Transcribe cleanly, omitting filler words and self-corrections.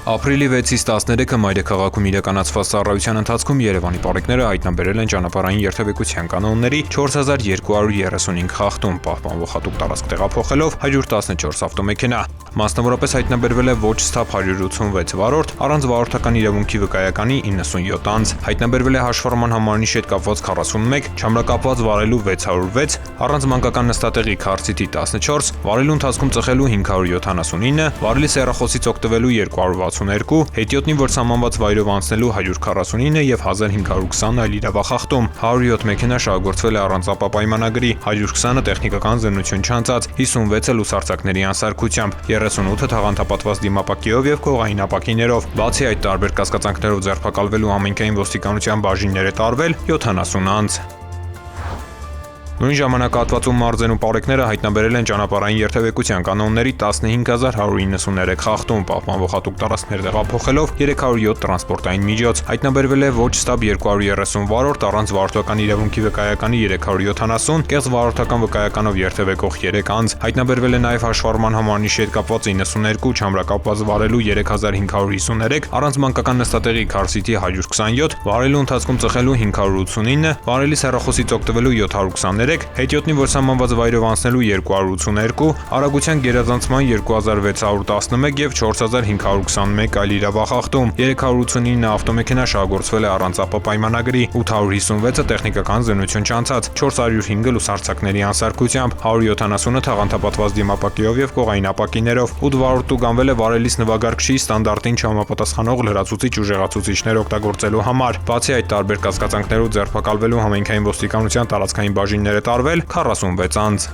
Ապրիլի 6-ից 13-ը մայրաքաղաքում իրականացված ծառայության ընթացքում Երևանի պարեկները հայտնաբերել են ճանապարհային երթևեկության կանոնների 4235 խախտում, պահպանվող հատուկ տարածք տեղափոխելով 114 ավտոմեքենա։ Մասնավորապես հայտնաբերվել է ոչ սթափ 186 վարորդ, առանց վարորդական իրավունքի վկայականի 97 անձ, հայտնաբերվել է հաշվառման համարանիշի հետ կապված 41, չամրակապված վարելու 606, առանց մանկական նստատեղի քարծիթի 14, վարելու ընթացքում ծխելու 579, վարելիս հեռախոսից օգտվելու 262, հետիոտնի վրա սահմանված վայրով անցնելու 149 եւ 1520 այլ իրավախախտում, 107 մեքենա շահագործվել է առանց ապա պայմանագրի, 120-ը տեխնիկական զննություն չանցած, 56-ը լուսարձակների անսարքությամբ, 38-ը թաղանթապատված դիմապակիով եւ կողային ապակիներով։ Բացի այդ, տարբեր կասկածանքներով ձերբակալվելու համայնքային ոստիկանության բաժիններ է տարվել 70 անձ։ Նույն ժամանակահատվածում մարզերում պարեկները հայտնաբերել են ճանապարհային երթևեկության կանոնների 15193 խախտում, պահպանվող հատուկ տարածքներ տեղափոխելով 307 տրանսպորտային միջոց, հայտնաբերվել է ոչ ստապ 230 վարորդ, առանց վարորդական իրավունքի վկայականի 370, կեղծ վարորդական վկայականով երթևեկող 3 անձ, հայտնաբերվել է նաև հաշվառման համարանիշի հետ կապված 92, չամրակապված վարելու 3553, առանց մանկական նստատեղի քարծիթի 127, վարելու ընթացքում ծխելու 589, վարելիս հեռախոսից օգտվելու 723, հետիոտնի որ սահմանված վայրով անցնելու 282, արագության գերազանցման 2611 եւ 4521 այլ իրավախախտում, 389 ավտոմեքենա շահագործվել է առանց ապա պայմանագրի, 856-ը տեխնիկական զննություն չանցած, 405-ը լուսարձակների անսարքությամբ, 170-ը թաղանթապատված դիմապակիով եւ կողային ապակիներով, 8 վարորդ տուգանվել է վարելիս նվագարկչի ստանդարտին չհամապատասխանող լրացուցիչ ուժեղացուցիչներ օգտագործելու համար։ Բացի այդ, տարբեր կասկածանքներով ձերբակալվելու համայնքային ոստիկանության տարածքային բաժիններ է տարվել 46 անձ։